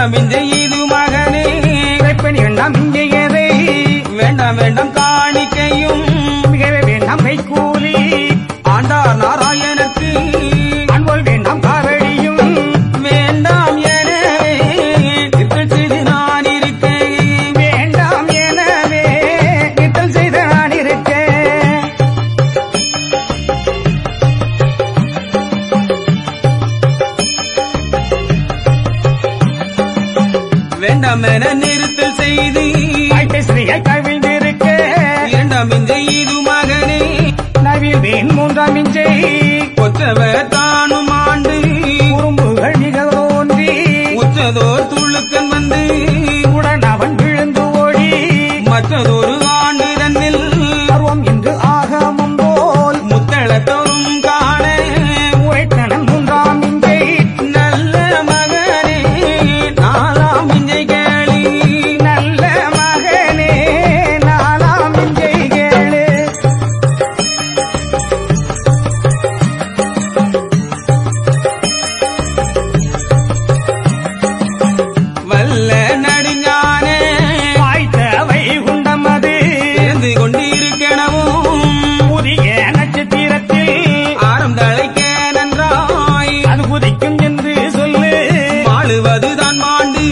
வேண்டாம் இஞ்சை இது மகனே இறைப்பணி வேண்டாம் இஞ்சையதை வேண்டாம் வேண்டாம் காணிக்கையும் மிகவே வேண்டாம் கைக்கூலி ஆண்டார் நாராயணனுக்கு அன்போல் வேண்டாம் காவடியும் வேண்டாம் எனவே நித்தல் செய்து நான் இருக்கேன் வேண்டாம் எனவே நித்தல் செய்த நான் இருக்கேன் வேண்டாம் என நிறுத்தல் செய்து ஸ்ரீயை கவிழ்ந்திருக்க இரண்டாம் இஞ்சை இது மகனே நவில் வேன் மூன்றாம் இஞ்சை கொற்றவர் தானும் ஆண்டு குறும்புகள் மிக தோன்றி உச்சதோர் துளுக்கன் வந்து உடன் அவன் விழுந்து ஓடி மற்றதொரு ஆண்டு தன்னில் பருவம் என்று ஆகமம் போல் முத்தளத்தோறும் காண உரைத்தனன் மூன்றாம் இஞ்சை நல்ல மகனே நாலாம் இஞ்சை கேளி நல்ல மகனே நாலாம் இஞ்சை கேளு வல்ல நடுஞானே வாய்த்த வைகுண்டம் அது இருந்து கொண்டிருக்கணவும் புதிய நட்சத்திரத்தில் ஆரம் தழைக்க நன்றாய் அது குதிக்கும் என்று சொல்லு வாழுவதுதான் மாண்டு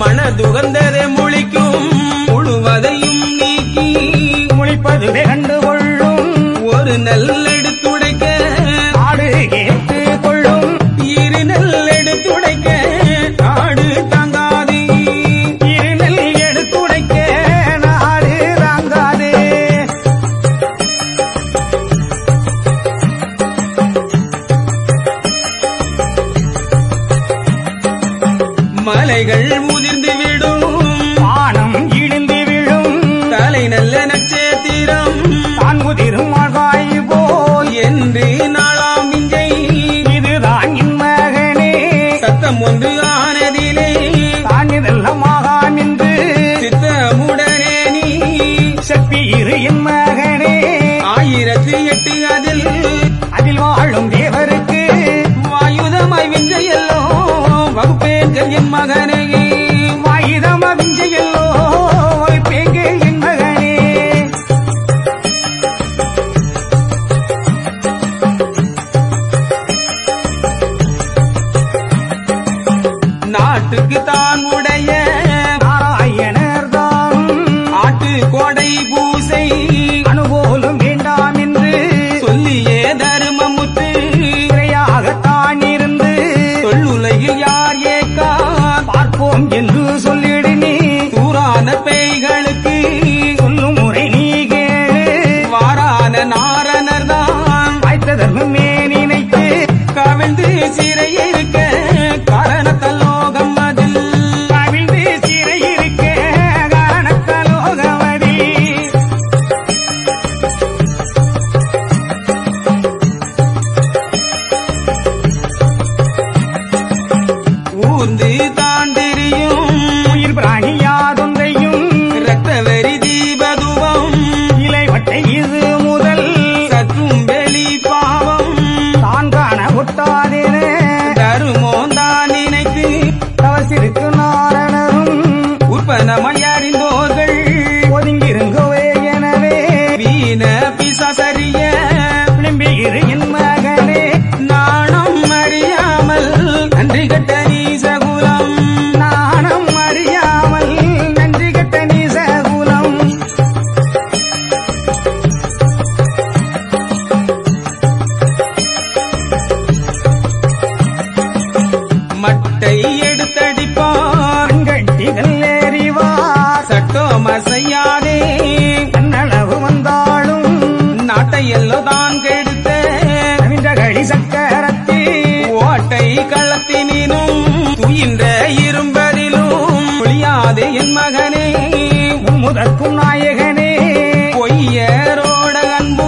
மணதுகந்ததை முழிக்கும் முழுவதையும் நீக்கி முழிப்பதுவே கண்டு கொள்ளும் ஒரு நெல்லெடுத்துடைக்க ஆடு கேட்டு கொள்ளும் இரு நெல்லெடுத்துடைக்க நாடு தாங்காது இருநெல் எடுத்துடைக்க நாடு தாங்காதே மலைகள் முதிர்ந்து விடும் வானம் இழிந்து விழும் தலை நல்ல நட்சத்திரம் தான் குதிரும் ஆகாய் போல் என்று நாளாம் இஞ்சை இதுதான் என் மகனே சத்தம் ஒன்று ஆனதிலே தான் இதெல்லாம் ஆகாம் என்று சித்தமுடனே நீ செப்பீரு என் மகனே 1008 அதில் வாழும் தேவருக்கு வாயுதமாய் விஞ்சையல்லோ வகுப்பேர்கள் என் மகனே வாயுதம விஞ்சையல்லோ பேங்கு என் மகனே நாட்டுக்கு தான் உடைய நாராயணர் தான் ஆட்டு கோடை பூசை அனுபோலும் வேண்டாம் என்று சொல்லியே தருமமுத்து இறையாகத்தான் இருந்து தொல்லுலகில் யார் ஏக்கா பார்ப்போம் என்று சொல்லிடு நீ தூரான பேய்களுக்கு சொல்லும் முறை நீ கேளு வாரான நாரணர் தான் வாய்த்த தர்மமே நினைத்து கவிழ்ந்து சிறையிருக்க காரணத்தலோகம் அதில் கவிழ்ந்து சிறை இருக்க காரணத்தலோகவதி ஊர்ந்து தாண்டிரியும் உயிர் பிராணி யாதொன்றையும் இரத்தவெறி தீபதுவம் இலைவட்டை இது முதல் சற்றும் வெளி பாவம் தான் காண ஒட்டாதென தருமோந்தான் நினைத்து தவசிருக்கு நாரணரும் உற்பனமாய் அறிந்தோர்கள் ஒதுங்கிருங்கவே எனவே வீண பிசாசரிய விளம்பியிரு என் மகனே நாணம் அறியாமல் நன்றி கட்ட நீசகுலம் நாணம் அறியாமல் நன்றி கட்ட நீசகுலம் மட்டை எடுத்தடிப்பார் கட்டிகள் ஏறிவார் சட்டோமசையாதே கண்ணளவு வந்தாலும் நாட்டை எல்லோ தான் கெடுத்த கவின்றகடி சக்கரத்தி ஓட்டை களத்தினும் துயின்ற இரும்பதிலும் ஒளியாதே என் மகனே முதற்கும் நாயகனே பொய்யரோட அன்பு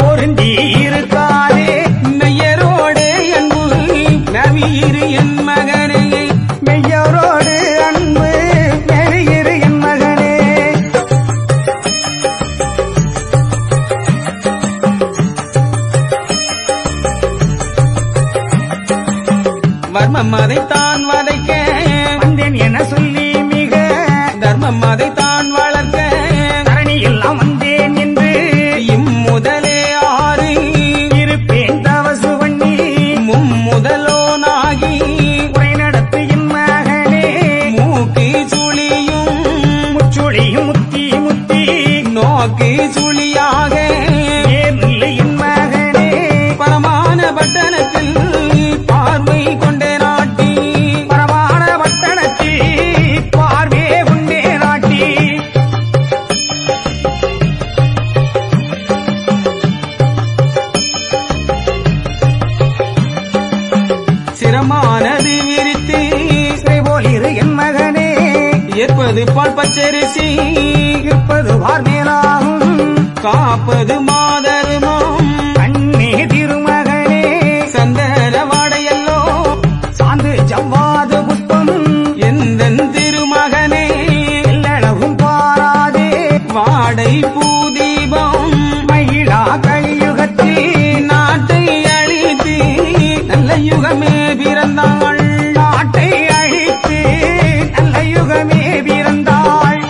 பொருந்தி இருக்காதே மெய்யரோடு அன்பு நவீரு என் மகனே மெய்யரோடு அன்பு மெழுகிரு என் மகனே வர்மம் அதைத்தான் வதைக்க வந்தேன் வாக்கு சுழியாக என் மகனே பரமான பட்டணத்தில் பார்வை கொண்டே நாட்டி பரமான பட்டணத்தில் பார்வே கொண்டே நாட்டி சிரமானது விரித்து போல் இரு என் மகனே ஏற்பது பால் பச்சரிசி இருப்பது வார்மேலாகும் காப்பது மாதருமம் கண்ணே திருமகனே சந்தன வாடையல்லோ சாந்து ஜவ்வாது புஷ்பம் எந்தன் திருமகனே எல்லளவும் பாராதே வாடை பூதீபம் மகிழா கலியுகத்தில் நாட்டை அழித்து நல்ல யுகமே பிறந்தாள் நாட்டை அழித்து நல்ல யுகமே பிறந்தாள்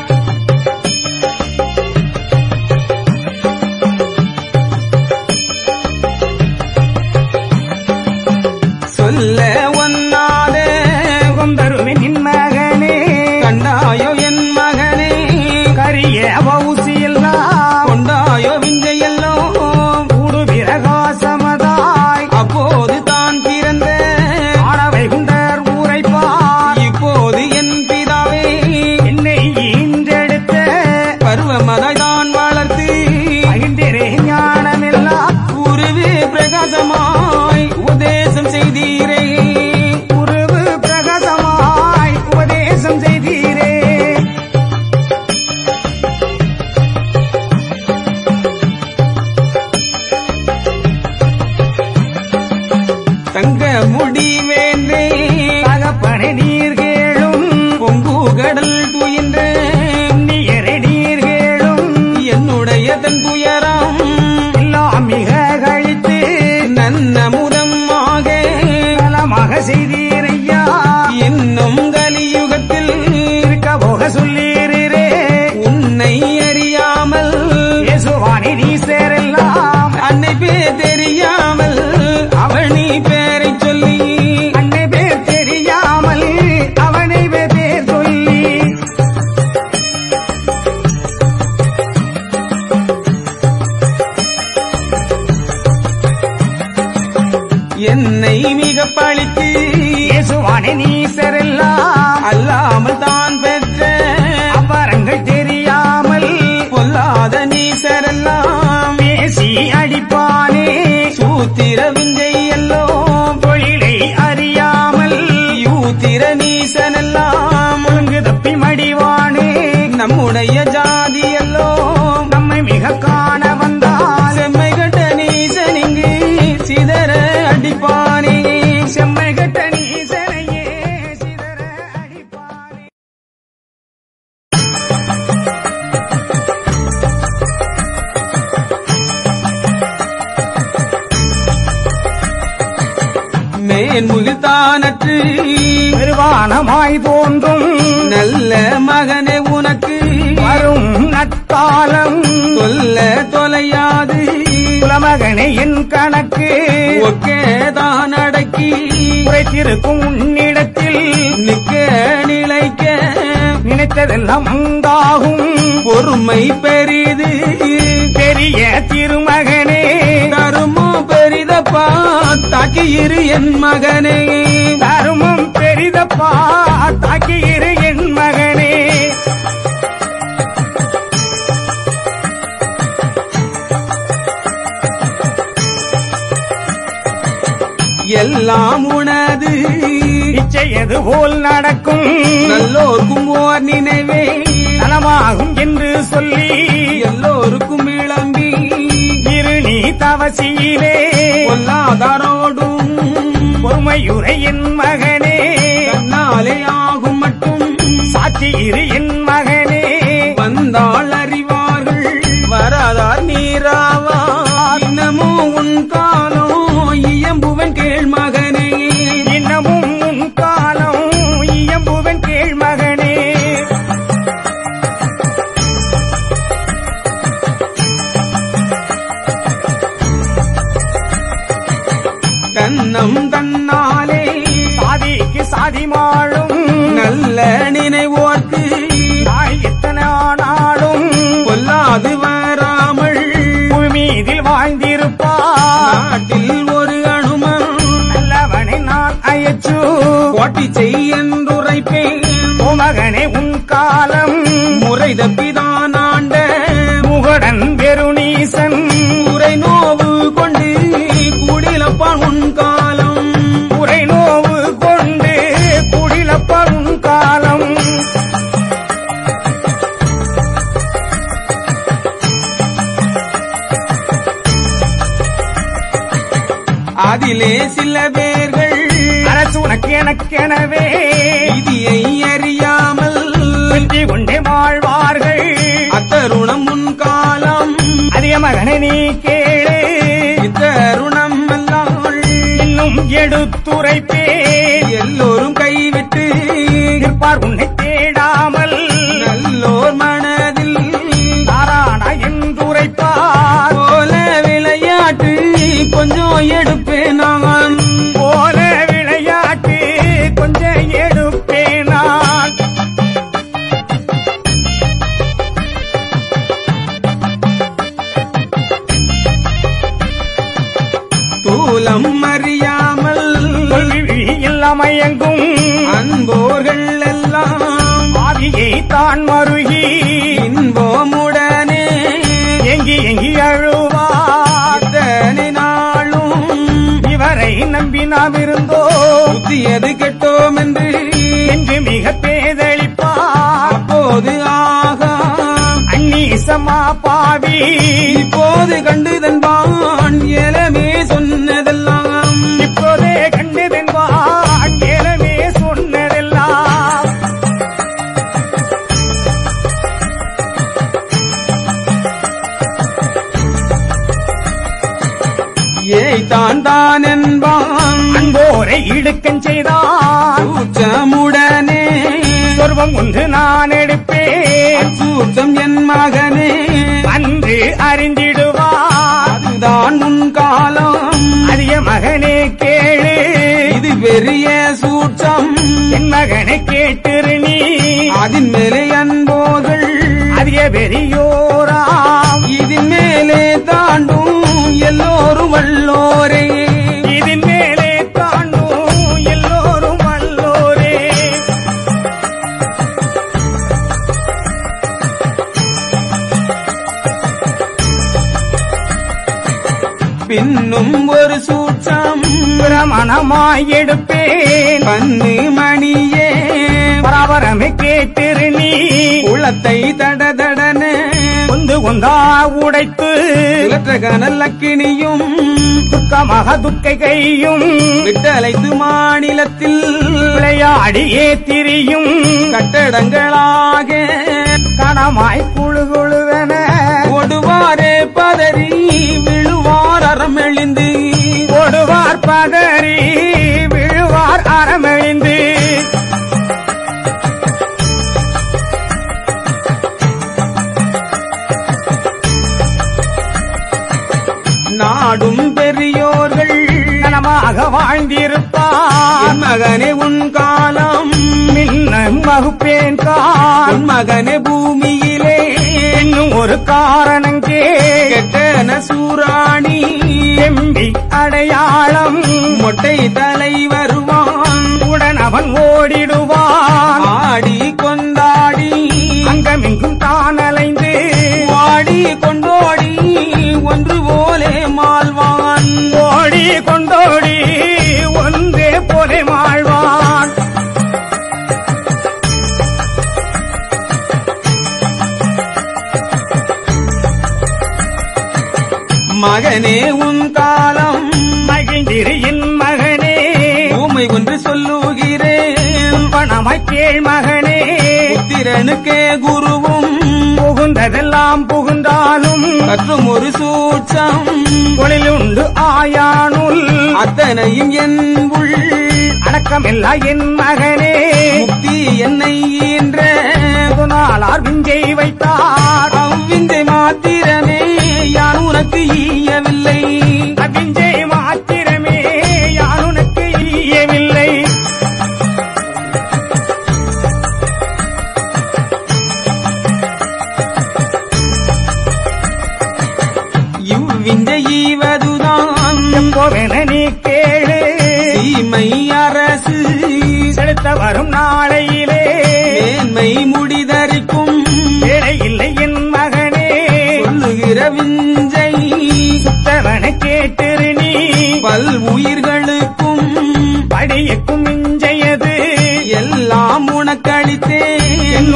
சொல்ல ஒன்னாத கொந்தருவின் என் மகனே கண்டாயோ என் மகனே கரிய பௌசியெல்லாம் கொண்டாயோ விஞ்சையல்லோ கூடு பிரகாசமதாய் அப்போது தான் பிறந்த ஆடவை குண்டர் ஊரைப்பார் இப்போது என் பிதாவே என்னை ஈன்றெடுத்த பருவமதை தான் வளர்த்து மகிழ்ந்திரே ஞானமெல்லாம் உருவே பிரகாசமாய் உபதேசம் செய்தீரே உருவு பிரகாசமாய் உபதேசம் செய்தீரே தங்க முடி வேந்தே தகப்பனை நீர் கேளும் பொங்கு கடல் துயின்ற நீயரை நீர் கேளும் என்னுடைய தன் துயரம் எல்லாம் மிக கழித்து நன்னமுதமாக நலமாக செய்தீரையா இன்னும் கலியுகத்தில் இருக்க போக சொல்லீரே உன்னை அறியாமல் இயேசுவானி நீ சேரெல்லாம் அன்னை பேர் தெரியாமல் அவனி பேரை சொல்லி அன்னை பேர் தெரியாமல் அவனை பேர் சொல்லி என்னை மிக பழித்து இயேசுவானி நீ சேரெல்லாம் அல்லாமல் தான் பெற்ற அவரங்கள் தெரியாமல் பொல்லாத நீசரெல்லாம் பேசி அடிப்பானே சூத்திர விஞ்சை எல்லோ தொழிலை அறியாமல் யூத்திர நீசனெல்லாம் ஒழுங்கு தப்பி மடிவானே நம்முடைய ஜாதி எல்லோ நம்மை மிக காண வந்தால் செம்மை கட்ட நீசனிங்கு சிதற அடிப்பானே செம்மை கட்ட நீசனையே சிதற அடிப்பானே மேன்முகில்தானற்று நிர்வாணமாய் தோன்றும் நல்ல மகனே உனக்கு வரும் நற்காலம் சொல்ல தொலையாது குலமகனே என் கணக்கு ஒக்கேதான் அடக்கி உரைத்திருக்கும் உன்னிடத்தில் நிக்க நிலைக்க நினைத்ததெல்லாம் உண்டாகும் பொறுமை பெரிது பெரிய திருமகனே தருமோ பெரிதப்பா தாக்கி இரு என் மகனே தருமம் பெரிதப்பா தாக்கியிரு என் மகனே எல்லாம் உனது இச்சையது போல் நடக்கும் நல்லோர்க்கும் ஓர் நினைவே நலமாகும் என்று சொல்லி எல்லோருக்கும் இளம்பி இரு நீ தவசியிலே பொல்லாதாரோடும் பொறுமையுரை என் மகனே தன்னாலே ஆகும் மட்டும் சாட்சி இரு என் மகனே வந்தாள் அறிவார்கள் வராதார் நீராவா இன்னமும் உன் காலம் இயம்புவன் கேள் மகனே இன்னமும் உன் காலம் இயம்புவன் கேள் மகனே தன்னம் தன்னாலே சாதிக்கு சாதி மாழும் நல்ல நினைவோர்க்கு தாய் எத்தனை ஆனாலும் பொல்லாது வர கோட்டி செய்யன்றுரைப்பேன் ஓ மகனே உன் காலம் முறை தப்பிதான் ஆண்ட முகடன் பெருநீசன் உரை நோவு கொண்டு குடிலப்பான் உன் காலம் உரை நோவு கொண்டு குடிலப்பான் உன் காலம் அதிலே சில பேர்கள் அரசு உனக்கு எனக்கெனவே விதியை அறியாமல் வெற்றி கொண்டே வாழ்வார்கள் அத்தருணம் முன் காலம் அதிக மகனை நீ கேளு இத்தருணம் எல்லாம் இன்னும் எடுத்துரைப்பே எல்லோரும் கைவிட்டு இருப்பார் உன்னை தேடாமல் நல்லோர் மனதில் தாரானா என்றுரைப்பார் போல விளையாட்டு கொஞ்சம் எடுப்பேன் நான் போல விளையாட்டு கொஞ்சம் எடுப்பேன் நான் தூலம் அறியாமல் இல்லாமயங்கும் அன்போர்கள் எல்லாம் ஆவியை தான் மருகி இன்பமுடனே எங்கி எங்கி அழுவார் இத்தனை நாளும் இவரை நம்பி நாம் இருந்தோ புத்தியது கெட்டோம் என்று மிக பேதளிப்பார் அப்போது ஆகா அந்நீசமா பாவி இப்போது கண்டுதன்பான் ஏலமே சொன்னதெல்லாம் இப்போதே கண்டுதென்பான் ஏலமே சொன்னதெல்லாம் தான் என்பான் அன்போரை இடுக்கன் செய்தான் சூச்சமுடனே சொர்வம் ஒன்று நான் எடுப்பேன் சூச்சம் என் மகனே அன்று அறிந்திடுவார் அதுதான் உன் காலம் அதிக மகனே கேளு இது பெரிய சூட்சம் என் மகனை கேட்டிரு நீ அதன் மேலே அன்போகள் அதிக பெரியோராம் இதன் மேலே தாண்டும் எல்லோரும் வல்லோரே இதன் மேலே தாண்டும் எல்லோரும் வல்லோரே பின்னும் ஒரு சூட்சம் பிரமணமாய் எடுப்பேன் பன்னு மணியே பராபரமே கேட்டிரு நீ உளத்தை தடதடன கொந்து கொந்தா உடைத்து கனல் அக்கினியும் துக்கமாக துக்கை கையும் விட்டலைத்து மாநிலத்தில் விளையாடியே திரியும் கட்டடங்களாக கணமாய் குழு குழுவென ஓடுவாரே பதறி விழுவார் அறமெழிந்து ஓடுவார் பதறி விழுவார் அறமெழிந்து நாடும் பெரியோர்கள் நலமாக வாழ்ந்திருப்பார் மகனே உன் காலம் மின்ன வகுப்பேன் கான் உன் மகனே பூமியிலே இன்னும் ஒரு காரணங்கே கெட்டன சூராணி எம்பி அடையாளம் மொட்டை தலை வருவான் உடன் அவன் ஓடிடுவான் ஆடி கொண்டாடி அங்கமெங்கும் தான் அலைந்து வாடி கொண்டோடி ஒன்று போலே மாழ்வான் ஓடி கொண்டோடி ஒன்றே போலே மாழ்வான் மகனே உன் காலம் மகிழ்ந்திரு என் மகனே ஊமை ஒன்று சொல்லுகிறேன் பணமாய் கேள் மகனே புத்திரனுக்கே குருவும் புகுந்ததெல்லாம் புகுந்தாலும் மற்றும் ஒரு சூட்சம் தொழிலுண்டு ஆயானுள் அத்தனையும் என் உள் அடக்கமில்லா என் மகனே முக்தி என்னை ஈன்ற நாளார் விஞ்சை வைத்தார் அவ்விந்தை மாத்திரமே யான் உனக்கு ஈயவில்லை அவ்விஞ்சை மாத்திரமே யான் உனக்கு ஈயவில்லை இவ்விந்தை ஈவதுதான் எப்போவென நீ கேளு தீமை அரசு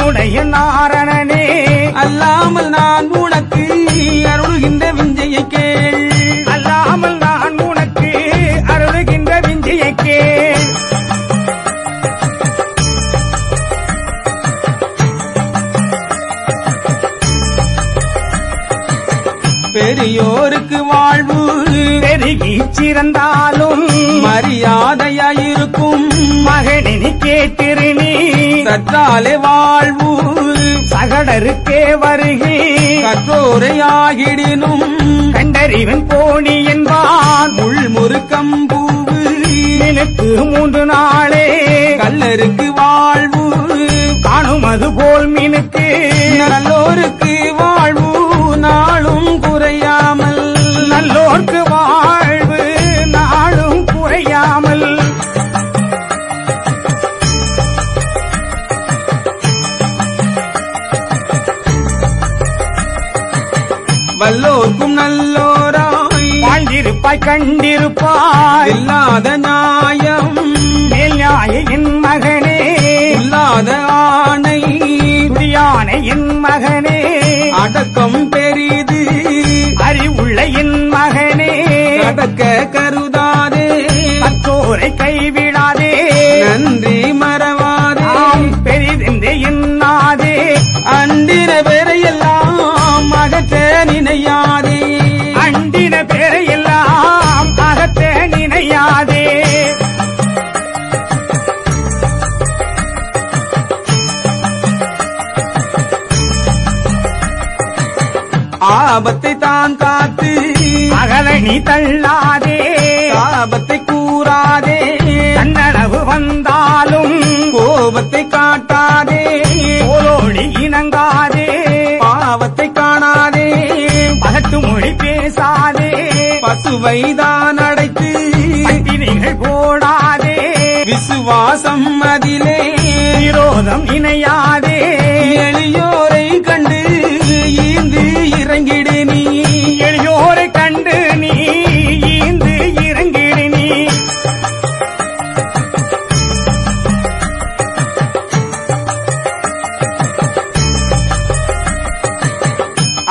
என்னுடைய நாரணனே அல்லாமல் நான் உனக்கு அருள்கின்ற விஞ்சையை கேள். அல்லாமல் நான் உனக்கு அருளுகின்ற விஞ்சையை கேள். பெரியோருக்கு வாழ்வு பெருகி சிறந்தாலும் மரியாதையாயிருக்கும். மகனினி கேட்டிரு நீ சற்றாலே வாழ்வு சகடருக்கே வருகி கற்றோரை ஆகிடினும் கண்டறிவன் கோணி என்பான். முள்முறுக்கம்பூவு எனக்கு 3 நாளே கல்லருக்கு வாழ்வு காணுமது போல் மீனுக்கு நல்லோருக்கு வாழ்வு நாளும் குறையாமல். நல்லோர்க்கு வாழ்வு நாளும் குறையாமல். வல்லோர்க்கும் நல்லோராய் வாழ்ந்திருப்பாய் கண்டிருப்பாய். இல்லாத நியாயம் மேல் நியாய என் மகனே இல்லாத ஆணை துடியானை என் மகனே அடக்கம் பெரிது அறிவுள்ள என் மகனே அடக்க கருதாதே கற்றோரை கைவிடாதே நன்றி மறவாதே பெரிதென்று எண்ணாதே அண்டின பேரையெல்லாம் அகற்ற நினையாதே அண்டின பேரையெல்லாம் அகற்ற நினையாதே. ஆபத்தை தான் காத்து அகல நீ தள்ளாதே ஆபத்தை கூறாதே தன்னளவு வந்தாலும் கோபத்தை காட்டாதே போலோடி இணங்காதே பாவத்தை காணாதே பகட்டு மொழி பேசாதே பசுவைதான் அடைத்து பட்டினிகள் போடாதே விசுவாசம் அதிலே விரோதம் இணையாதே எளியோரை கண்டு ஈந்து இறங்கிடு நீ எளியோரை கண்டு நீ ஈந்து இறங்கிடு நீ.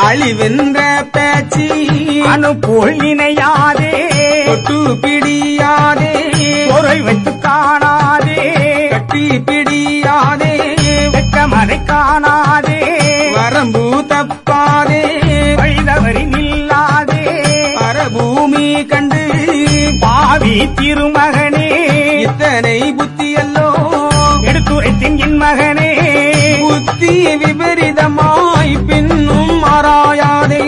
அழிவென்ற பேச்சு அனுப்போல் நினையாதே தொட்டு பிடியாதே பொறை வைத்து காணாதே கட்டி பிடியாதே வெட்டமறை காணாதே வரம்பு தப்பாதே வழிதவறி நில்லாதே பரபூமி கண்டு பாவி திருமகனே இத்தனை புத்தியல்லோ எடுத்துரைத்தின் என் மகனே புத்தி விபரீதமாய் பின்னும் மாறாயாதே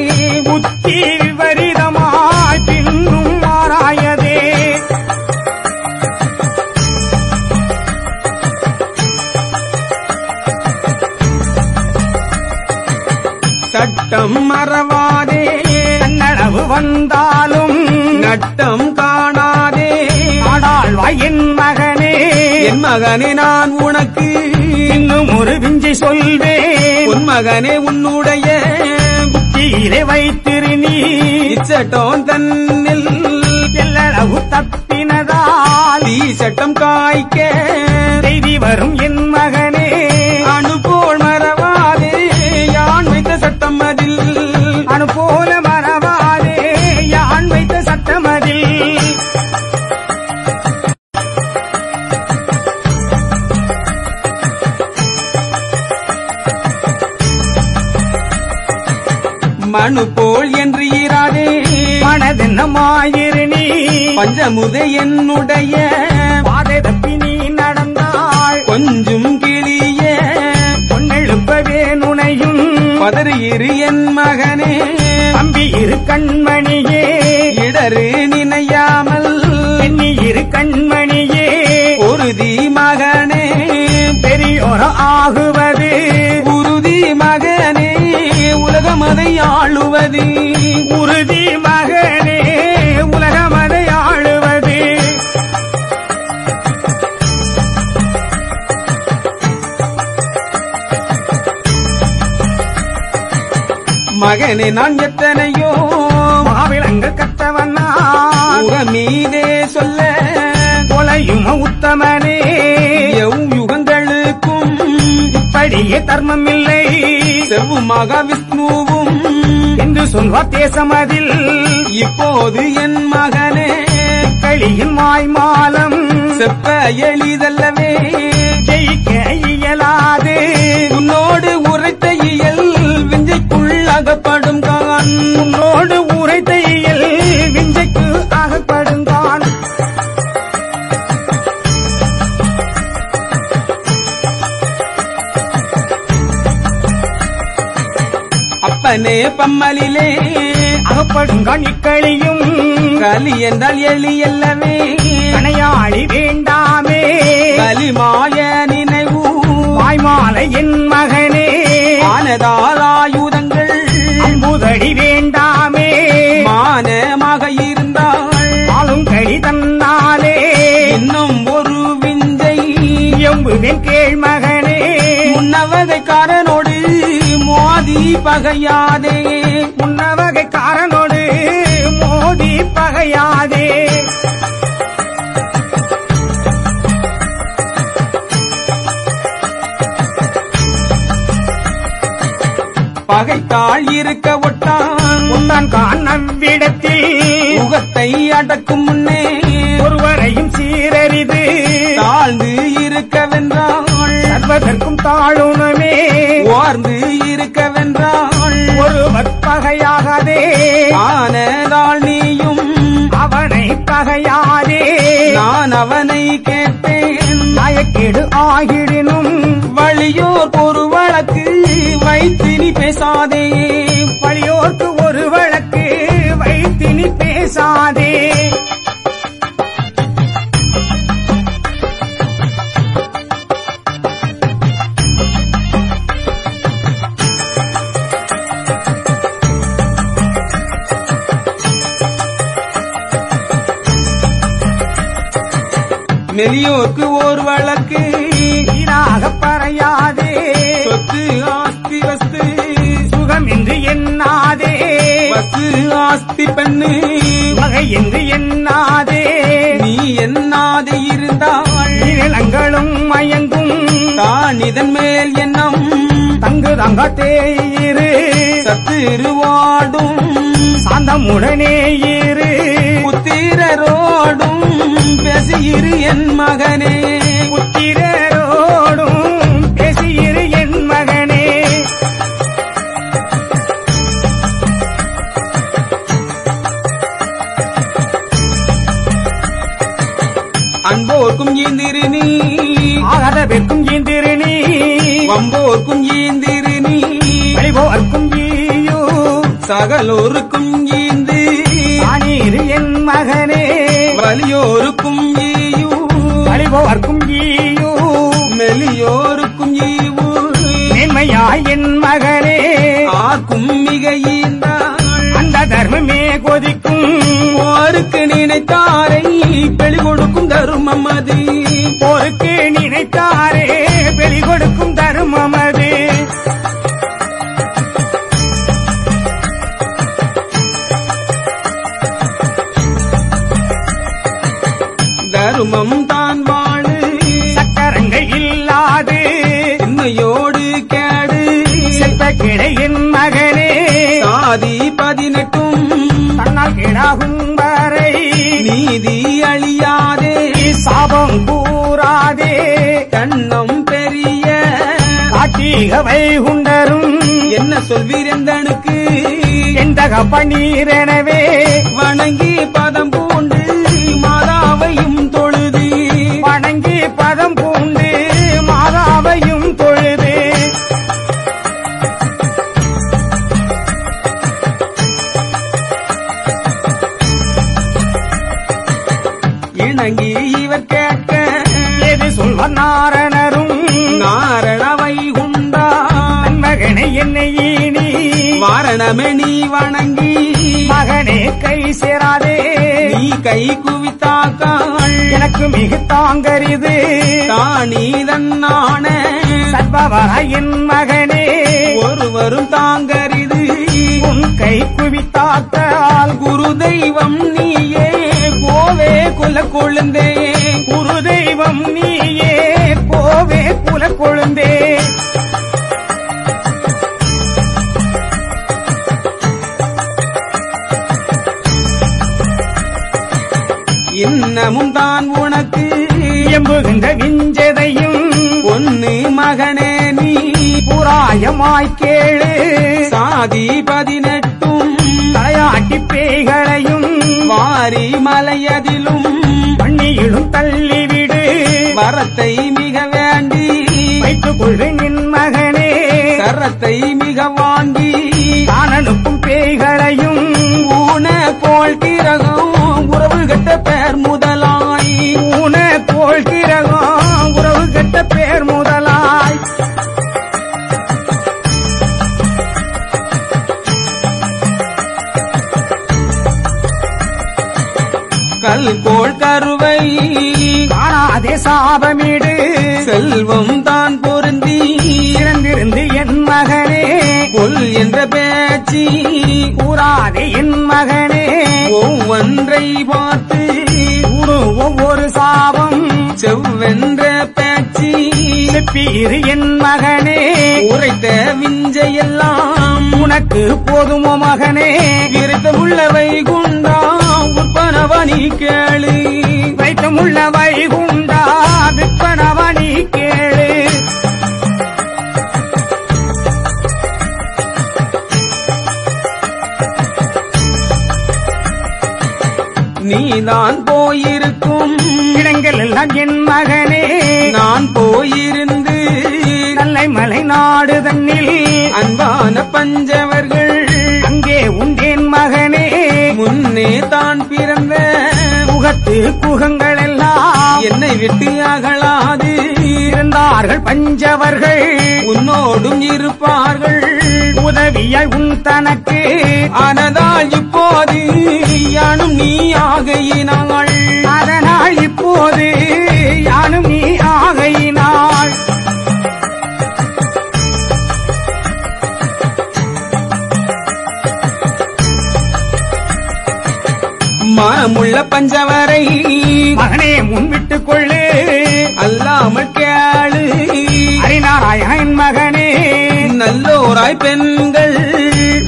புத்தி விபரீதமாய் பின்னும் மாறாயதே. சட்டம் மறவாதே தன்னளவு வந்தாலும் நட்டம் காணாதே ஆடாள்வாய் என் மகனே என் மகனே நான் உனக்கு இன்னும் ஒரு விஞ்சை சொல்வேன். உன் மகனே உன்னுடைய புத்தியிலே வைத்திரு நீ இச்சட்டம் தன்னில் எல்லளவு தப்பினதால் தீ சட்டம் காய்க்க செய்தி வரும் என் மகனே அணுபோல் மறவாதே யான் வைத்த சட்டம் அதில் அனுபோல மறவாதே யான் வைத்த சட்டமதில். மனு போல் என்று ஈராதே மனதென்னமாயிரு நீ பஞ்சமுதை என்னுடைய பாதை தப்பி நீ நடந்தாள் கொஞ்சம் கிளிய பொன்னெழுப்பவே நுணையும் பதறு இரு என் மகனே தம்பி இரு கண்மணியே இடரு நினையாமல் எண்ணி இரு கண்மணியே உறுதி மகனே பெரியோர ஆகுவது உறுதி மகனே உலகமதை ஆளுவது உறுதி மகனே உலகமதை ஆளுவது. மகனே நான் எத்தனையோ மாவிளங்கள் கற்றவனா மீதே சொல்ல கொலையும் உத்தமனே யுகங்களுக்கும் இப்படியே தர்மம் இல்லை செவ்வு மகாவிஷ்ணுவும் என்று சொல்வார் தேசமதில். இப்போது என் மகனே களியின் மாய்மாலம் செப்ப எளிதல்லவே ஜெயிக்க இயலாது. உன்னோடு உரைத்த இயல் விஞ்சைக்குள் அகப்படும் கான். உன்னோடு உரைத்த இயல் விஞ்சைக்கு அகப்படுங்கான். அப்பனே பம்மலிலே அகப்படுங்கான் இக்களியும் கலி என்றால் எளியல்லவே கனையாளி வேண்டாமே கலிமாய நினைவு வாய்மாலை என் மகனே ஆனதால் ஆயுதங்கள் அம்புதடி வேண்டாமே மானமாக இருந்தால் ஆளுங்கடி தன்னாலே இன்னும் ஒரு விஞ்சை எம்புவேன் கேள் மகனே முன்னவகைக்காரனோடு மோதி பகையாதே முன்னவகைக்காரனோடு மோதி பகையாதே. பகைத்தாள் இருக்க ஒட்டான் உண்டான் காணவிடத்தில் முகத்தை அடக்கும் முன்னே ஒருவரையும் சீரறிது தாழ்ந்து இருக்கவென்றாள் சர்வதற்கும் தாழுணமே ஓர்ந்து இருக்கவென்றாள் ஒருவர் பகையாகதே ஆனதாள் நீயும் அவனை பகையாதே. நான் அவனை கேட்டேன் நாயக்கேடு ஆகிடினும் வழியோர் ஒரு வழக்கு வைத்து நீ பேசாதே வழியோர்க்கு ஒரு வழக்கு வைத்து நீ பேசாதே. மெலியோர்க்கு ஓர் வழக்கு வீணாக பறையாதே சொத்து ஆஸ்தி வஸ்து சுகம் என்று எண்ணாதே வசு ஆஸ்தி பெண்ணு வகை என்று எண்ணாதே நீ எண்ணாதே இருந்தாள் நிலங்களும் மயங்கும் தான் இதன் மேல் எண்ணம் தங்கு தங்கத்தே இரு சத்துருவாடும் சாந்தமுடனே இரு புத்திரரோடும் பேசியிரு என் மகனே புத்திரரோடும் பேசியிரு என் மகனே. அன்போர்க்கும் ஈந்திரு நீ ஆகதவிற்கும் ஈந்திரு நீ வம்போர்க்கும் ஈந்திரு நீ வழிபோர்க்கும் ஈயோ சகலோருக்கும் ஈந்து ஆனீரு என் மகனே வலியோருக்கும் ஈயு வழிபோர்க்கும் ஈயோ மெலியோருக்கும் ஈவு மேன்மையாய் என் மகனே ஆர்க்கும் மிக ஈந்தாள் அந்த தர்மமே கொதிக்கும் போருக்கு நினைத்தாரை வெளி கொடுக்கும் தருமம் அது போருக்கு நினைத்தாரே வெளி கொடுக்கும் தர்மம் அது. தருமம் தான் வாழு சக்கரங்கள் இல்லாது உண்மையோடு கேடு செல்வ கிடை என் மகனே சாதி 18 தன்னால் கீழாகும் வரை நீதி அழியாதே சாபம் கூறாதே கண்ணம் பெரிய காட்டிக வைகுண்டரும் என்ன சொல்வீரெந்தனுக்கு எந்தக பன்னீரெனவே வணங்கி பதம் பூண்டு மாதாவையும் தொழுது வணங்கி பதம் பூண்டு மாதாவையும் தொழுது இணங்கி இவர் கேட்க எது சொல்வார் நாரணரும் நாரணவை உண்டா மகனை என்னை ஈனி வாரணமே நீ வணங்கி மகனே கை சேராதே நீ கை குவித்தாக்காள் எனக்கு மிகு தாங்கரிது தானீதன்னான சர்வவர என் மகனே ஒருவரும் தாங்கரிது உன் கை குவித்தாக்கால் குரு தெய்வம் நீயே கோவே குல கொழுந்தே குரு தெய்வம் நீயே கோவே குல கொழுந்தே. கவனமாய் கேளு. சாதி 18 தலையாட்டி பேய்களையும் வாரி மலையதிலும் பண்ணியிலும் தள்ளிவிடு. வரத்தை மிக வேண்டி வைத்துக் கொள்ளு நின் மகனே. சரத்தை மிக வாங்கி தானனுக்கும் பேய்களையும் ஊன போல் கிரகம் உறவு கட்ட பேர் முதலாய். ஊன போல் கிரகம் உறவு கெட்ட பேர் முதலாய். கல் போல் கருவை காணாதே சாபமிடு. செல்வம் தான் பொருந்தி இறந்திருந்து என் மகனே கொல் என்ற பேச்சு கூறாதே என் மகனே. ஒவ்வொன்றை பார்த்து கூறு ஒவ்வொரு சாபம் செவ்வென்ற பேச்சு செப்பீரு என் மகனே. உரைத்த விஞ்சையெல்லாம் உனக்கு போதுமோ மகனே. விருத்தமுள்ள வைகுண்டா உற்பனவனி கேளு. வைத்தமுள்ள வைகுண்டா விற்பனவனி கேளு. நீதான் போயிருக்கும் இடங்கள் எல்லாம் என் மகனே. நான் போயிருந்து நல்லை மலை நாடு தன்னில் அன்பான பஞ்சவர்கள் அங்கே உண்டேன் மகனே. முன்னே தான் பிறந்த முகத்து குகங்கள் எல்லாம் என்னை விட்டு அகலாது இருந்தார்கள் பஞ்சவர்கள். உன்னோடும் இருப்பார்கள் உதவியாய் உன் தனக்கு ஆனதால் இப்போது யானும் நீ ஆகையினாள். அதனால் இப்போது யானும் நீ ஆகையினாள். மனமுள்ள பஞ்சவரை மகனே முன்விட்டுக் கொள்ளு. அல்லாமல் கேளு. ஹரிநாராயணன் மகனே நல்லோராய் பெண்கள்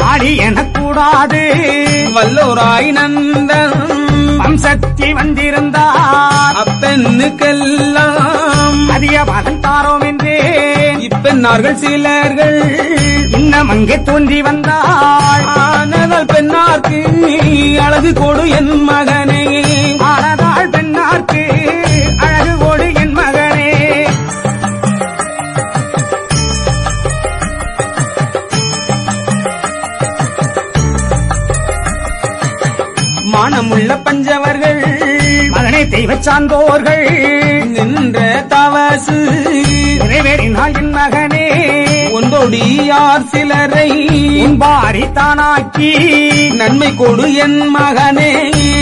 நாடி எனக்கூடாது. வல்லோராய் நந்தன் வம்சத்தில் வந்திருந்தார் அப்பெண்ணுக்கெல்லாம் அதிக பலன் தாரோம் என்றேன். இப்பெண்ணார்கள் சிலர்கள் இன்னும் அங்கே தோன்றி வந்தாள். ஆனதால் பெண்ணார்க்கு அழகு கொடு என் மகனே. ஆனதாள் பெண்ணார்க்கு அழகு கோடு என் மகனே. மானமுள்ள பஞ்சவர்கள் மகனே தெய்வ சார்ந்தோர்கள் நின்ற தவசு நிறைவேறினாள் என் மகனே. ஒன்றொடியார் சிலரை உன்பாரி தானாக்கி நன்மை கொடு என் மகனே.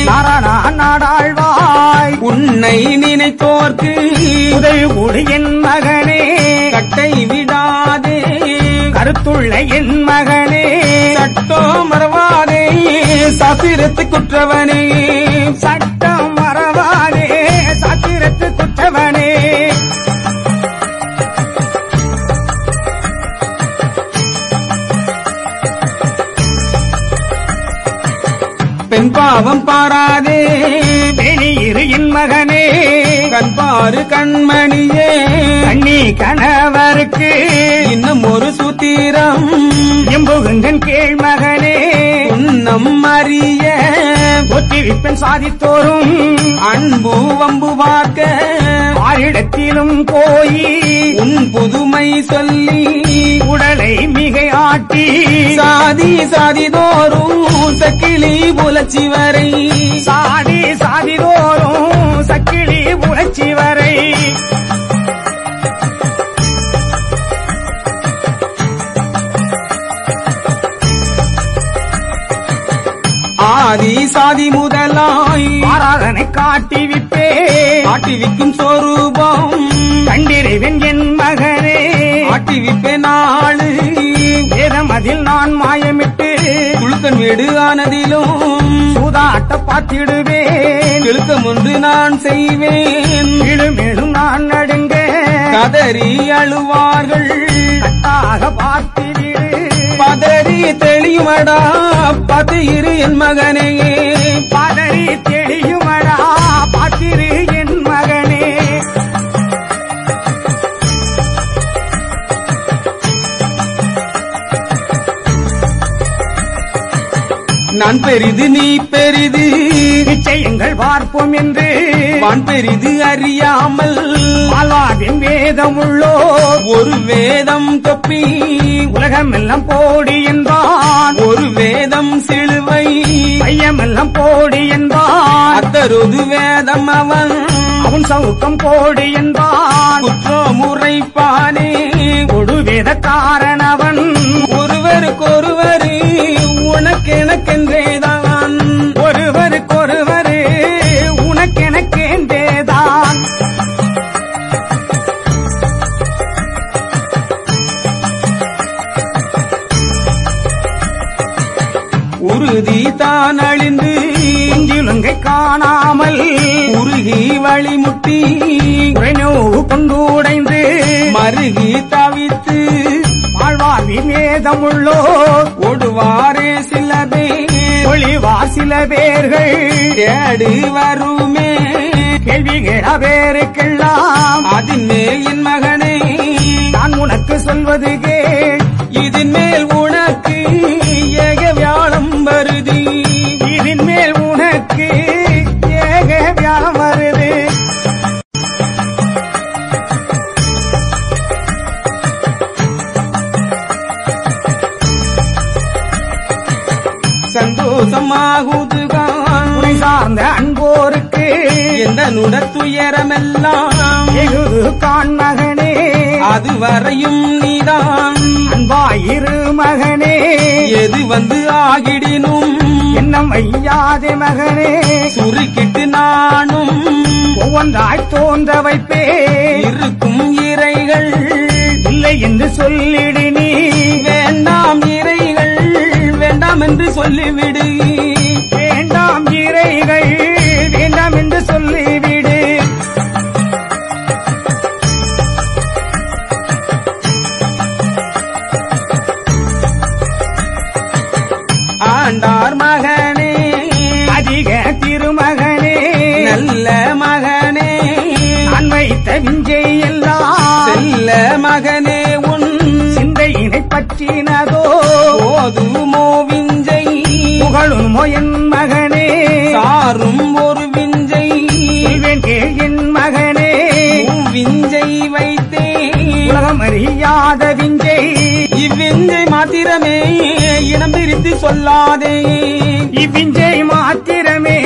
நாராயணா நாடாழ்வாய் உன்னை நினைத்தோர்க்கு உதவி கூடு என் மகனே. கட்டை விடாதே கருத்துள்ள என் மகனே. சட்டோ மறவாதே சாத்திரத்து குற்றவனே. சட்டம் மறவாதே சாத்திரத்து குற்றவனே. பெண் பாவம் பாராதே வெளியிரு என் மகனே. கண்பாரு கண்மணியே கண்ணி கணவருக்கு இன்னும் ஒரு சூத்திரம் எம்புகின்றன் கேள் மகனே. உன்னம் அறிய ஒத்திவிப்பன் சாதித்தோறும் அன்பு வம்பு பார்க்க ஆரிடத்திலும் போய் உன் புதுமை சொல்லி உடலை மிகை ஆட்டி சாதி சாதிதோறும் சக்கிலி புலச்சி வரை. சாதி சாதிதோறும் சக்கிலி புலச்சி வரை. ஆதி சாதி முதலாய் ஆராதனை காட்டிவிப்பே ஆட்டிவிக்கும் சொரூபம் கண்டிருவன் என் மகனே. ஆட்டிவிப்பே நாளு வேதம் அதில் நான் மாயமிட்டு குழுக்கன் வீடு ஆனதிலும் சூதாட்ட பார்த்திடுவேன். கிழுக்கம் ஒன்று நான் செய்வேன். மேலும் நான் நடுங்க கதறி அழுவார்கள் கட்டாக பார்த்திடு. பதறி தெளியுமடா பார்த்து இரு என் மகனே. பதறி தெளியுமடா பார்த்திரு என் மகனே. நான் பெரிது நீ பெரிது நிச்சயங்கள் பார்ப்போம் என்று வான் பெரிது அறியாமல் வாழ்வாவின் வேதமுள்ளோ ஒரு வேதம் தொப்பி உலகமெல்லாம் போடி என்பான் ஒரு வேதம் சிலுவை ஐயமெல்லாம் போடி என்பான் அத்தருது வேதம் அவன் அவன் சவுக்கம் போடி என்பான் குற்றமுறைப்பானே கொடு வேதக்காரன் அவன் ஒருவருக்கொருவர் உனக்கெனக்கென்றேதான் ஒருவருக்கொருவர் உனக்கெனக்கென்றேதான் உறுதி தான் அழிந்து இங்கிலுங்கை காணாமல் உருகி வழிமுட்டி உரைநோவு கொண்டு உடைந்து மருகி தவித்து வாழ்வாவி வேதமுள்ளோ ஓடுவாரே சில பேர் ஒளிவார் சில பேர்கள் கேடு வருமே கேள்விகள பேருக்கெல்லாம் அதன் மேல் என் மகனே நான் உனக்கு சொல்வது கேள் இதன் மேல் உனக்கு ஏக வியாழம் வருதி இதன் மேல் உனக்கு ஏக வியாழம் வருது சந்தோஷமாகுதுகான் துணை சார்ந்த அன்போருக்கு எந்த நுடத்துயரமெல்லாம் எகுது காண் மகனே அதுவரையும் நீதான் அன்பாயிரு மகனே எது வந்து ஆகிடினும் என்னம் ஐயாதே மகனே சுருக்கிட்டு நானும் ஒவ்வொன்றாய் தோன்ற வைப்பே இருக்கும் இறைகள் இல்லை என்று சொல்லிடு நீ வேண்டாம் இறைகள் வேண்டாம் என்று சொல்லிவிடு வேண்டாம் இறைகள் வேண்டாம் என்று சொல்லிவிடு ஆண்டார் மகனே அதிக திருமகனே நல்ல மகனே நான் வைத்த விஞ்சை எல்லாம் செல்ல மகனே உன் சிந்தையினை பற்றினதோ போதுமோ விஞ்சை புகழுமோ என் மகனே சாரும் ஒரு விஞ்சை சொல்வேன் கேள் என் மகனே விஞ்சை வைத்தே உலகம் அறியாத விஞ்சை இவ்விஞ்சை மாத்திரமே இனம் பிரித்து சொல்லாதே இவ்விஞ்சை மாத்திரமே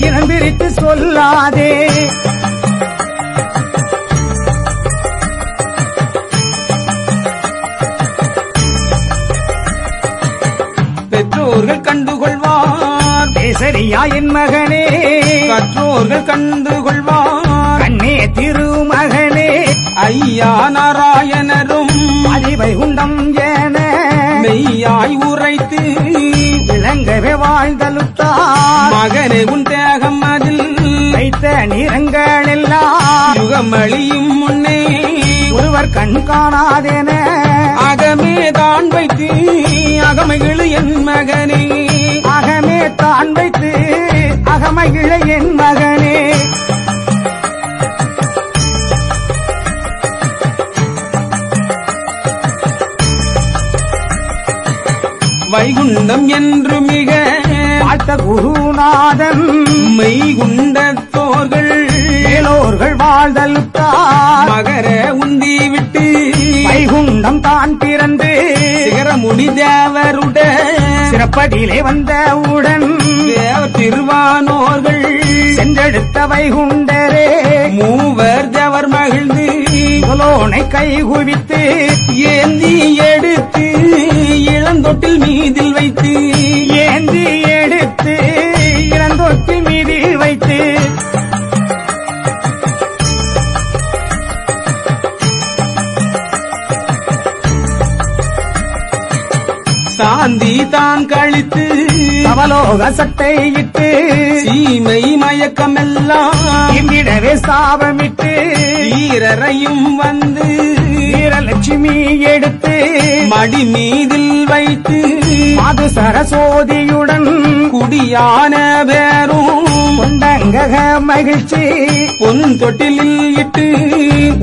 இனம் பிரித்து சொல்லாதே பெற்றோர்கள் கண்டுகொள்வார் பேசறியா என் மகனே கற்றோர்கள் கண்டுகொள்வார் கண்ணே திருமகனே ஐயா நாராயணரும் அதிவைகுண்டம் என மெய்யாய் உரைத்து விளங்கவே வாழ்ந்தலுத்தார் மகனே உன் தேகம் அதில் வைத்த நிறங்கள் எல்லாம் யுகமழியும் முன்னே ஒருவர் கண் காணாதென அகமே தான் வைத்து அகமைகள் என் மகனே அகமே தான் வைத்து அகமகிழ என் மகனே வைகுண்டம் என்று மிக வாழ்த்த குருநாதன் மெய்குண்டத்தோர்கள் மேலோர்கள் வாழ்தலுத்தார் மகர உந்தி விட்டு வைகுண்டம் தான் பிறந்து சிகரமுனி தேவருட சிறப்பதிலே வந்தவுடன் தேவர் திருவானோர்கள் சென்றெடுத்த வைகுண்டரே மூவர் தேவர் மகிழ்ந்து புலோனை கைகுவித்து ஏந்தி எடுத்து இளந்தொட்டில் மீதில் வைத்து ஏந்தி எடுத்து இளந்தொட்டி மீதில் வைத்து சாந்தி தான் கழித்து அவலோக சட்டை இட்டு சீமை மயக்கமெல்லாம் இங்கிடவே சாபமிட்டு வீரரையும் வந்து வீரலட்சுமி எடுத்து மடி மீதில் வைத்து மாது சரஸ்வதியுடன் குடியான பேரும் கொண்டங்க மகிழ்ச்சி பொன் தொட்டிலில் இட்டு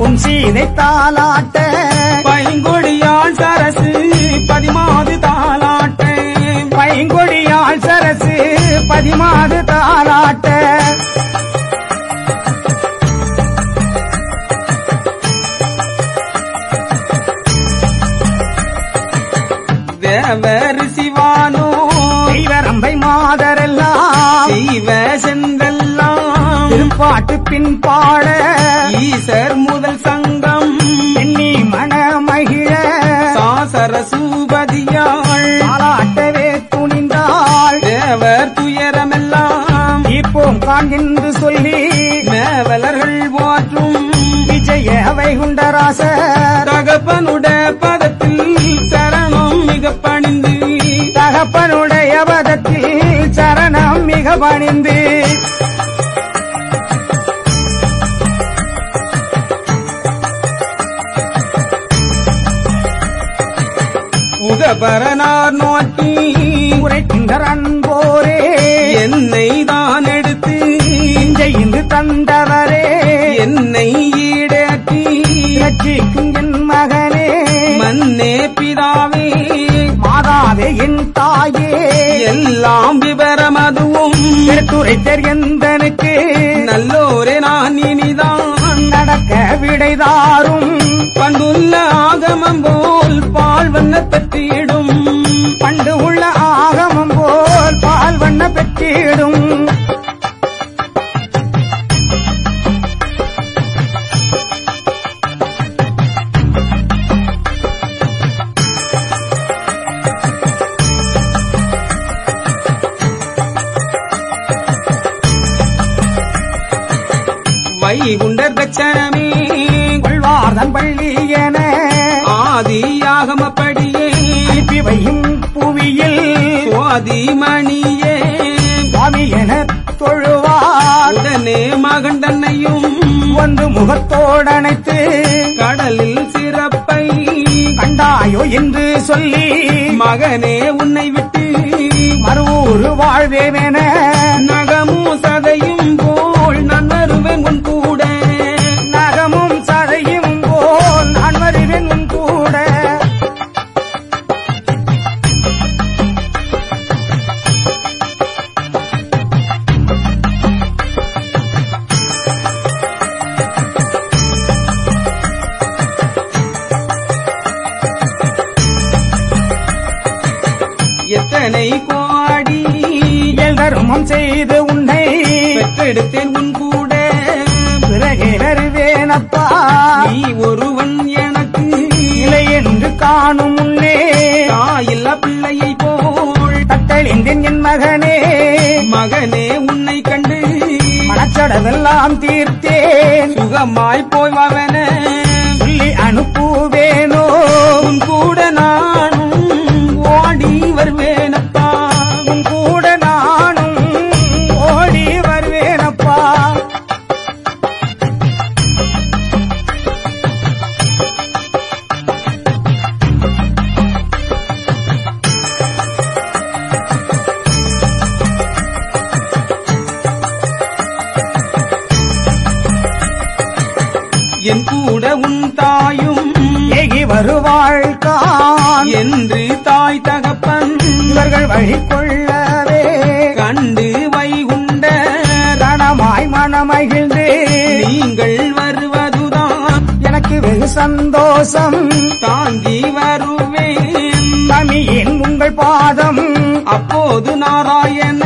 உன் சீதை தாலாட்ட பைங்கொடியாள் சரசு பதிமாது தாளாட்ட பைங்கொடியாள் சரசு தேவர் சிவானோ தெய்வரம்பை மாதரெல்லாம் தெய்வ செந்தெல்லாம் திருப்பாட்டு பின்பாட ஈசர் முதல் சங்கம் எண்ணி மணமகிழ சாசர சூபதியாள் பாராட்டவே துணிந்தாள் தேவர் துயரமெல்லாம் இப்போம் காண்கின்று சொல்லி மேவலர்கள் போற்றும் விஜய வைகுண்டராச தகப்பனுட பதத்தில் சரணம் மிக பணிந்து தகப்பனுடைய பதத்தில் சரணம் மிக பணிந்து உகபரனார் நோக்கி உரைக்கின்ற அன்போரே என்னை தான் எடுத்து இன்று தந்தவரே என்னை ஈடேற்றி ரட்சிக்கும் என் மகனே மன்னே பிதாவே மாதாவே என் தாயே எல்லாம் விவரம் அதுவும் துறை தெரியந்தனுக்கு நல்லோரே நான் இனிதான் நடக்க விடைதாரும் பண்டுள்ள ஆகமம் போல் பால் வண்ண பெற்றிடும் பண்டு உள்ள ஆகமம் போல் பால் வண்ண பெற்றிடும் வைகுண்டர் தட்சணமே கொள்வார்தன் பள்ளி என ஆதியாகமப்படியே அனுப்பி வையும் புவியில் சுவாதி மணியே சுவாமி என தொழுவார் உடனே மகன் தன்னையும் வந்து முகத்தோடனைத்து கடலில் சிறப்பை கண்டாயோ என்று சொல்லி மகனே உன்னை விட்டு மறுவூரு வாழ்வேமென நகமும் சதையும் போல் நான் வருவேன் உன் கூட நகமும் சதையும் போல் நான் வருவேன் உன் கூட எத்தனை கோடி தர்மம் செய்து உன்னை பெற்றெடுத்தேன் உன் கூட பிறகே வருவேனப்பா நீ ஒருவன் எனக்கு இல்லை என்று காணும் முன்னே தாயில்லா பிள்ளையை போல் தட்டழிந்தேன் என் மகனே மகனே உன்னை கண்டு மனச்சடவெல்லாம் தீர்த்தேன் சுகமாய் போய் வவன சொல்லி அனுப்புவேனோ உன் கூட நானும் ஓடி வருவேனப்பா உன் கூட நானும் ஓடி வருவேனப்பா என் கூட உன் தாயும் ஏகி வருவாழ்கான் என்று தாய் தகப்பன் இவர்கள் வழி கொள்ளவே கண்டு வைகுண்ட ரணமாய் மனமகிழ்ந்து நீங்கள் வருவதுதான் எனக்கு வெகு சந்தோஷம் தாங்கி வருவேன் தமியின் உங்கள் பாதம் அப்போது நாராயண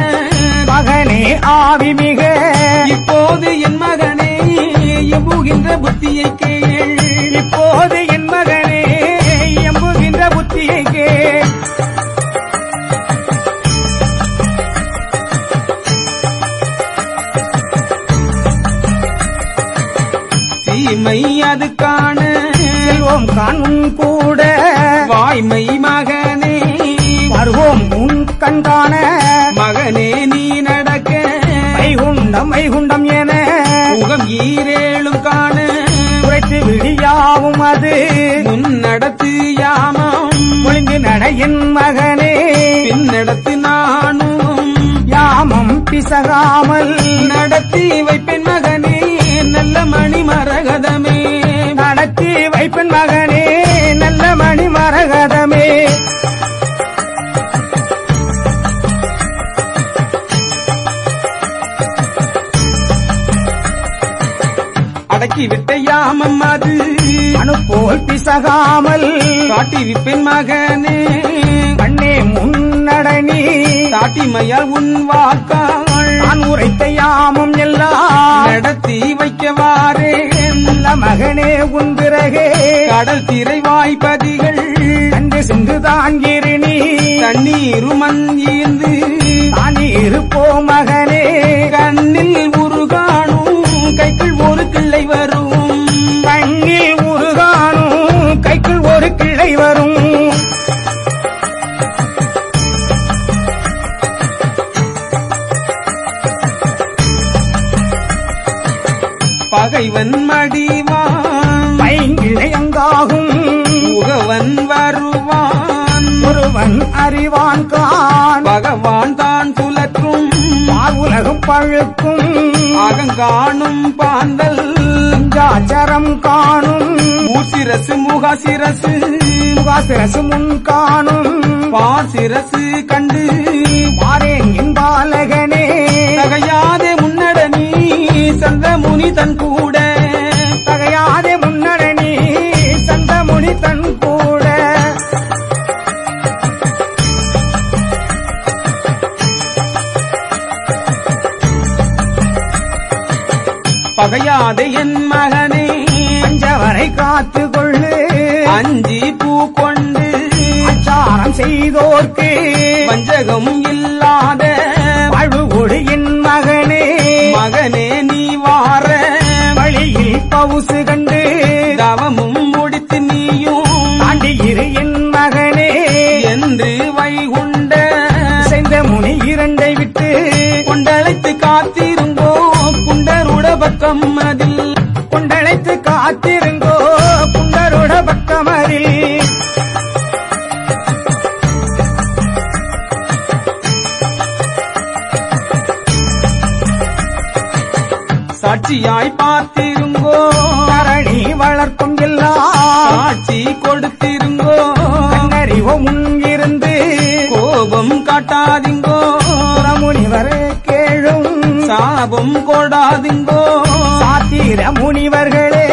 மகனே ஆவிமிக இப்போது என் மகனே எம்புகின்ற புத்தியை கேள் இப்போது என் மகனே எம்புகின்ற புத்தியை கேள் தீமை அது காண செல்வோம் காணும் கூட வாய்மை மகனே வருவோம் உன் கண்காண மகனே நீ நடக்க வைகுண்டம் வைகுண்டம் என முகம் ஈரேழும் காண குறைத்து விடியாவும் அது முன்னடத்து யாமம் ஒளிந்து நட என் மகனே பின்னடத்து நானும் யாமம் பிசகாமல் நடத்தி வைப்பேன் மகனே நல்ல மணி மரகதமே நடத்தி வைப்பன் மகனே நல்ல மணி மரகதமே அடக்கி விட்ட யாமம் அது அனுப்போல் பிசகாமல் காட்டி விப்பேன் மகனே கண்ணே முன்னடனி சாட்டிமையால் உன் வாக்காள் நான் உரைத்த யாமம் எல்லாம் நடத்தி வைக்கவாறே நல்ல மகனே உன் பிறகே கடல் திரை வாய்ப்பதிகள் கண்டு சென்று தாங்கிரு நீ தண்ணீருமன் ஈந்து தானீரு போ மகனே கண்ணில் உருகாணும் கைக்குள் ஒரு கிள்ளை வரும் கண்ணில் உருகானும் கைக்குள் ஒரு கிளை வரும் பகைவன் மடிவான் பைங்கிளை அங்காகும் உகவன் வருவான் ஒருவன் அறிவான் கான் பகவான் தான் சுழற்றும் உலகம் பழுக்கும் அகங்காணும் பாந்தல் ஜாச்சரம் காணும் மூசிரசு முகசிரசு முகாசிரசு முன் காணும் பாசிரசு கண்டு மாறேன் பாலகனே தகையாதே முன்னடனி சந்த முனி தன் கூட தகையாதே முன்னரணி சந்தமுனி தன் கூட பகையாதே என் மகனே பஞ்சவரை காத்து கொள்ளு அஞ்சி பூ கொண்டு அச்சாரம் செய்தோர்க்கு வஞ்சகம் இல்லாத வாழ்வுடு என் மகனே மகனே நீ வார வழியில் பவுசு கண்டு தவமும் முடித்து நீயும் தாண்டியிரு என் மகனே என்று வைகுண்ட செய்த முனி இரண்டை விட்டு கொண்டழைத்து காத்திருங்கோ குண்டருட பக்கம் அதில் கொண்டழைத்து காத்திருங்கோ குண்டருட பக்கமரில் சாட்சியாய் பார்த்திருங்கோ தரணி வளர்க்கும் எல்லாம் சாட்சி கொடுத்திருங்கோ கண்ணறிவோ முன்கிருந்து கோபம் காட்டாதிங்கோ முனிவரே கேளும் சாபம் கொடாதிங்கோ சாத்திர முனிவர்களே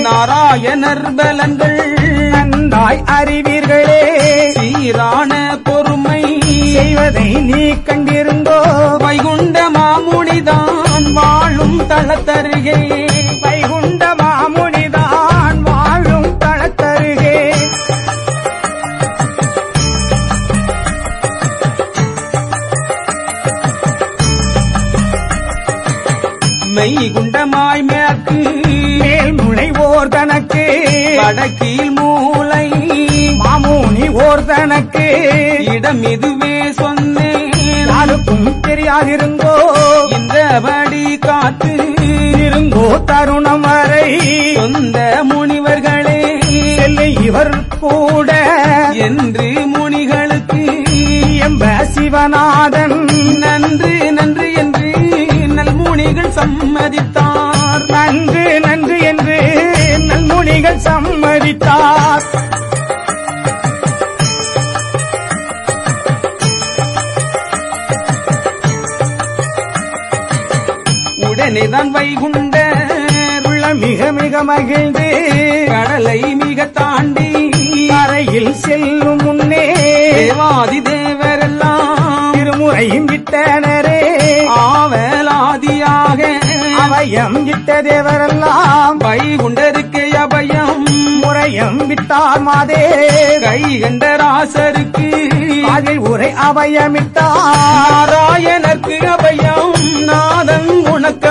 நாராயணர் பலங்கள் நன்றாய் அறிவீர்களே சீரான பொறுமை செய்வதை நீ கண்டிருந்தோ வைகுண்ட மாமுனிதான் வாழும் தளத்தருகே வைகுண்ட மாமுனிதான் வாழும் தளத்தருகே மெய்குண்டமாய் மேற்கு மேல் முளை ஓர் தனக்கு வடக்கில் மூளை மாமுனி ஓர் தனக்கு இடம் இதுவே சொன்னேன் யாருக்கும் தெரியாதிருங்கோ இந்தபடி காத்து இருங்கோ தருணம் வரை சொந்த முனிவர்களே செல்லை இவர் கூட என்று முனிகளுக்கு எம்ப சிவநாதன் நன்று நன்று என்று நல்முனிகள் சம்மதித்தார் நன்று நன்று என்று நல்முனிகள் சம்மதித்தார் உடனேதான் வைகுண்ட உள்ள மிக மிக மகிழ்ந்து கடலை மிக தாண்டி கரையில் செல்லும் முன்னே தேவாதி தேவரெல்லாம் திருமுறையும் விட்டனரே ஆவலாதியாக அபயம் விட்ட தேவரெல்லாம் வைகுண்டருக்கு அபயம் முறையம் விட்டார் மாதே கை கண்ட ராசருக்கு அதில் உரை அபயமிட்டார் நாராயணர்க்கு அபயம் நாதன் உனக்கு